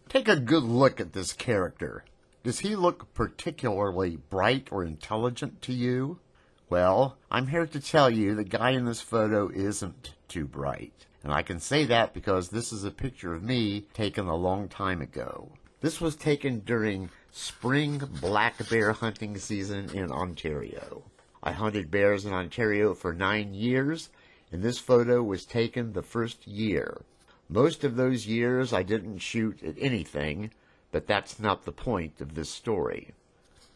Take a good look at this character. Does he look particularly bright or intelligent to you? Well, I'm here to tell you the guy in this photo isn't too bright. And I can say that because this is a picture of me taken a long time ago. This was taken during spring black bear hunting season in Ontario. I hunted bears in Ontario for 9 years, and this photo was taken the first year. Most of those years I didn't shoot at anything, but that's not the point of this story.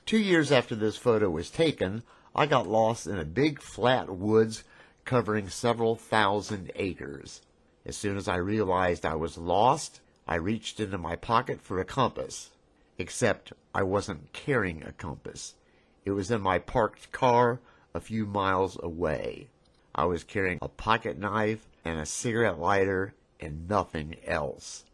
2 years after this photo was taken, I got lost in a big flat woods covering several thousand acres. As soon as I realized I was lost, I reached into my pocket for a compass. Except I wasn't carrying a compass. It was in my parked car a few miles away. I was carrying a pocket knife and a cigarette lighter and nothing else.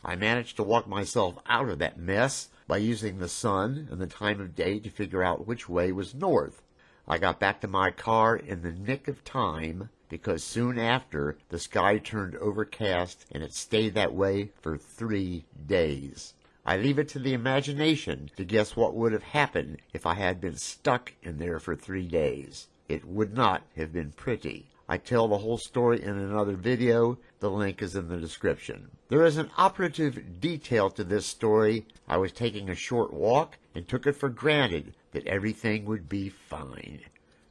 I managed to walk myself out of that mess by using the sun and the time of day to figure out which way was north. I got back to my car in the nick of time because soon after the sky turned overcast and it stayed that way for 3 days. I leave it to the imagination to guess what would have happened if I had been stuck in there for 3 days. It would not have been pretty. I tell the whole story in another video. The link is in the description. There is an operative detail to this story. I was taking a short walk and took it for granted that everything would be fine.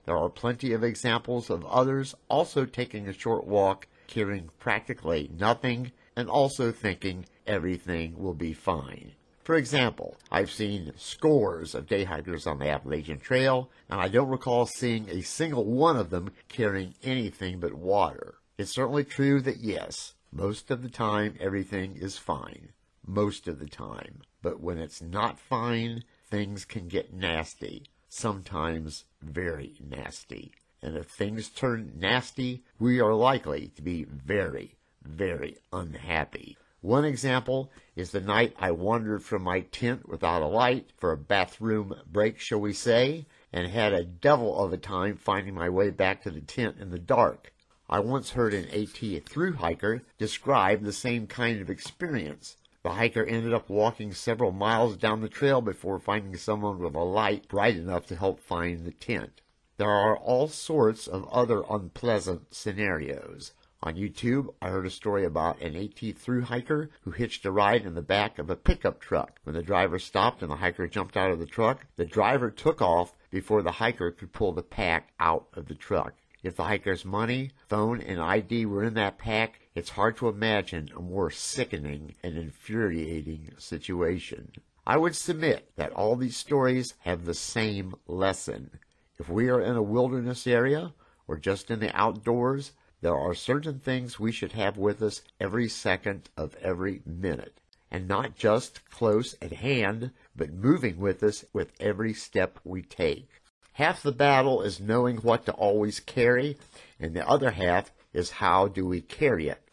There are plenty of examples of others also taking a short walk, carrying practically nothing, and also thinking everything will be fine. For example, I've seen scores of day hikers on the Appalachian Trail, and I don't recall seeing a single one of them carrying anything but water. It's certainly true that yes, most of the time everything is fine. Most of the time. But when it's not fine, things can get nasty. Sometimes very nasty. And if things turn nasty, we are likely to be very, very unhappy. One example is the night I wandered from my tent without a light for a bathroom break, shall we say, and had a devil of a time finding my way back to the tent in the dark. I once heard an AT thru hiker describe the same kind of experience. The hiker ended up walking several miles down the trail before finding someone with a light bright enough to help find the tent. There are all sorts of other unpleasant scenarios. On YouTube, I heard a story about an AT thru hiker who hitched a ride in the back of a pickup truck. When the driver stopped and the hiker jumped out of the truck, the driver took off before the hiker could pull the pack out of the truck. If the hiker's money, phone, and ID were in that pack, it's hard to imagine a more sickening and infuriating situation. I would submit that all these stories have the same lesson. If we are in a wilderness area or just in the outdoors, there are certain things we should have with us every second of every minute, and not just close at hand, but moving with us with every step we take. Half the battle is knowing what to always carry, and the other half is how do we carry it.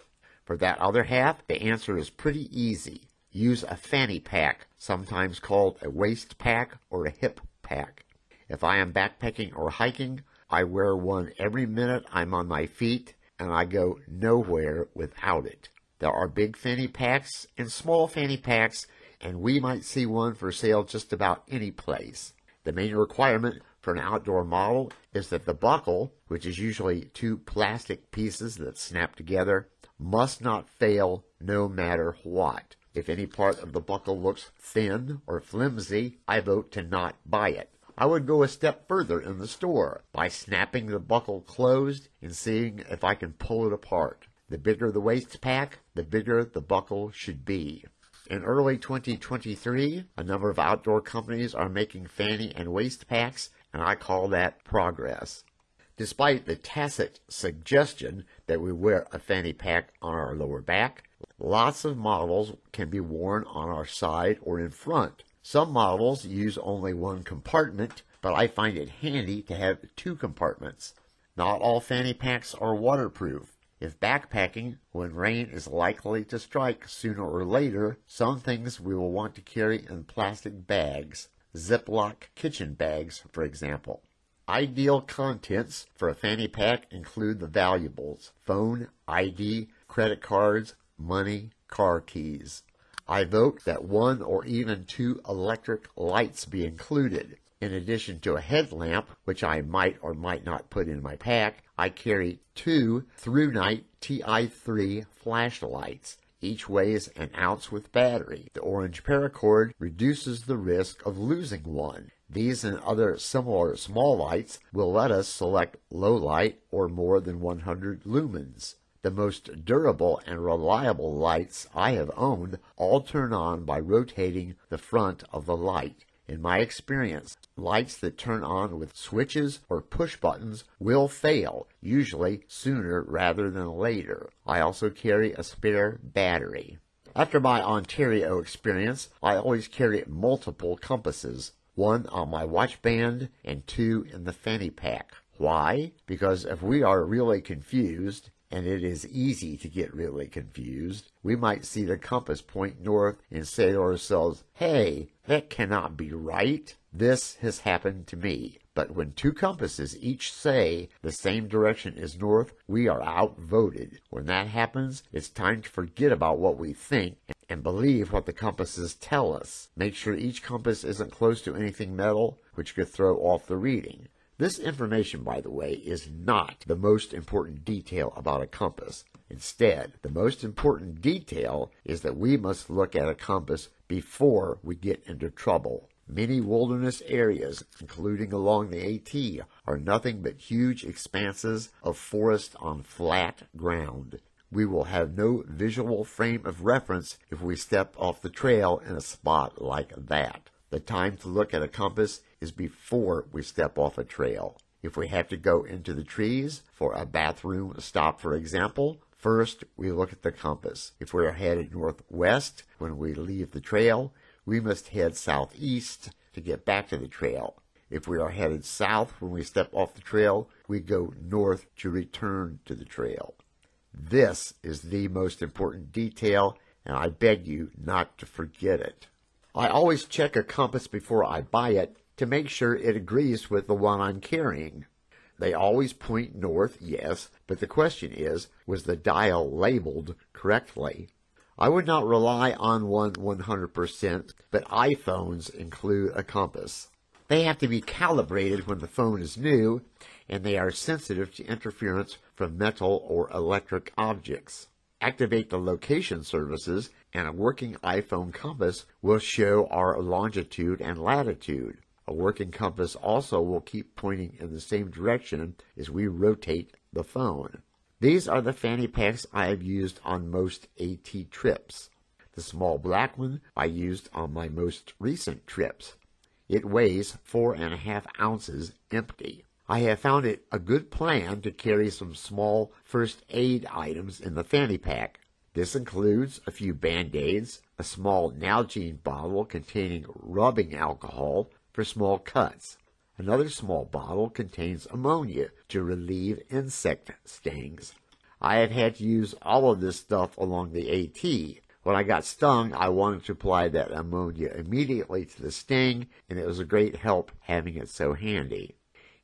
For that other half, the answer is pretty easy. Use a fanny pack, sometimes called a waist pack or a hip pack. If I am backpacking or hiking, I wear one every minute I'm on my feet, and I go nowhere without it. There are big fanny packs and small fanny packs, and we might see one for sale just about any place. The main requirement for an outdoor model is that the buckle, which is usually 2 plastic pieces that snap together, must not fail no matter what. If any part of the buckle looks thin or flimsy, I vote to not buy it. I would go a step further in the store by snapping the buckle closed and seeing if I can pull it apart. The bigger the waist pack, the bigger the buckle should be. In early 2023, a number of outdoor companies are making fanny and waist packs, and I call that progress. Despite the tacit suggestion that we wear a fanny pack on our lower back, lots of models can be worn on our side or in front. Some models use only one compartment, but I find it handy to have 2 compartments. Not all fanny packs are waterproof. If backpacking, when rain is likely to strike sooner or later, some things we will want to carry in plastic bags, Ziploc kitchen bags, for example. Ideal contents for a fanny pack include the valuables: phone, ID, credit cards, money, car keys. I vote that 1 or even 2 electric lights be included. In addition to a headlamp, which I might or might not put in my pack, I carry 2 through-night TI3 flashlights. Each weighs an ounce with battery. The orange paracord reduces the risk of losing one. These and other similar small lights will let us select low light or more than 100 lumens. The most durable and reliable lights I have owned all turn on by rotating the front of the light. In my experience, lights that turn on with switches or push buttons will fail, usually sooner rather than later. I also carry a spare battery. After my Ontario experience, I always carry multiple compasses, 1 on my watch band and 2 in the fanny pack. Why? Because if we are really confused, and it is easy to get really confused, we might see the compass point north and say to ourselves, "Hey, that cannot be right." This has happened to me. But when 2 compasses each say the same direction is north, we are outvoted. When that happens, it's time to forget about what we think and believe what the compasses tell us. Make sure each compass isn't close to anything metal, which could throw off the reading. This information, by the way, is not the most important detail about a compass. Instead, the most important detail is that we must look at a compass before we get into trouble. Many wilderness areas, including along the AT, are nothing but huge expanses of forest on flat ground. We will have no visual frame of reference if we step off the trail in a spot like that. The time to look at a compass is before we step off a trail. If we have to go into the trees for a bathroom stop, for example, first we look at the compass. If we are headed northwest when we leave the trail, we must head southeast to get back to the trail. If we are headed south when we step off the trail, we go north to return to the trail. This is the most important detail, and I beg you not to forget it. I always check a compass before I buy it to make sure it agrees with the one I'm carrying. They always point north, yes, but the question is, was the dial labeled correctly? I would not rely on one 100%, but iPhones include a compass. They have to be calibrated when the phone is new, and they are sensitive to interference from metal or electric objects. Activate the location services, and a working iPhone compass will show our longitude and latitude. A working compass also will keep pointing in the same direction as we rotate the phone. These are the fanny packs I have used on most AT trips. The small black one I used on my most recent trips. It weighs 4.5 ounces empty. I have found it a good plan to carry some small first aid items in the fanny pack. This includes a few Band-Aids, a small Nalgene bottle containing rubbing alcohol for small cuts. Another small bottle contains ammonia to relieve insect stings. I have had to use all of this stuff along the AT. When I got stung, I wanted to apply that ammonia immediately to the sting, and it was a great help having it so handy.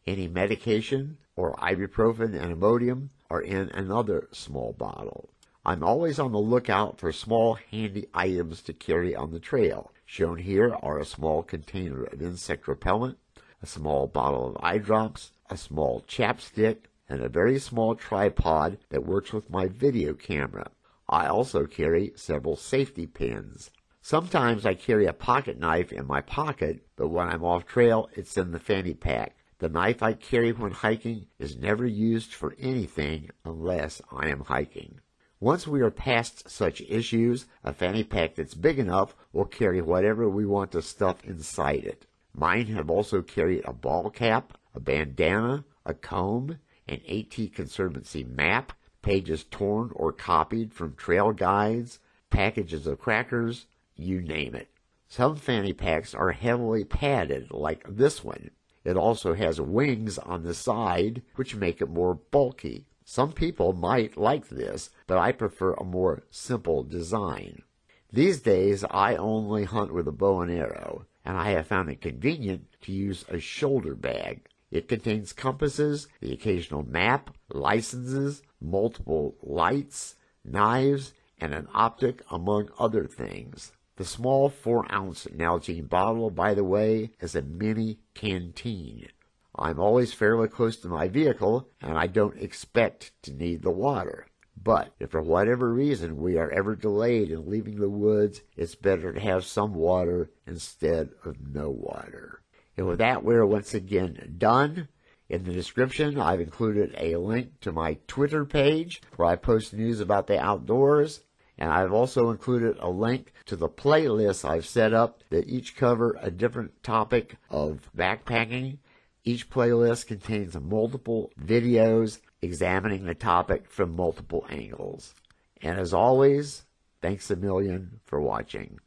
Any medication or ibuprofen and Imodium are in another small bottle. I'm always on the lookout for small handy items to carry on the trail. Shown here are a small container of insect repellent, a small bottle of eye drops, a small chapstick, and a very small tripod that works with my video camera. I also carry several safety pins. Sometimes I carry a pocket knife in my pocket, but when I'm off trail, it's in the fanny pack. The knife I carry when hiking is never used for anything unless I am hiking. Once we are past such issues, a fanny pack that's big enough will carry whatever we want to stuff inside it. Mine have also carried a ball cap, a bandana, a comb, an AT Conservancy map, pages torn or copied from trail guides, packages of crackers, you name it. Some fanny packs are heavily padded, like this one. It also has wings on the side, which make it more bulky. Some people might like this, but I prefer a more simple design. These days, I only hunt with a bow and arrow, and I have found it convenient to use a shoulder bag. It contains compasses, the occasional map, licenses, multiple lights, knives, and an optic, among other things. The small 4-ounce Nalgene bottle, by the way, is a mini canteen. I'm always fairly close to my vehicle, and I don't expect to need the water. But if for whatever reason we are ever delayed in leaving the woods, it's better to have some water instead of no water. And with that, we're once again done. In the description, I've included a link to my Twitter page where I post news about the outdoors. And I've also included a link to the playlists I've set up that each cover a different topic of backpacking. Each playlist contains multiple videos examining the topic from multiple angles. And as always, thanks a million for watching.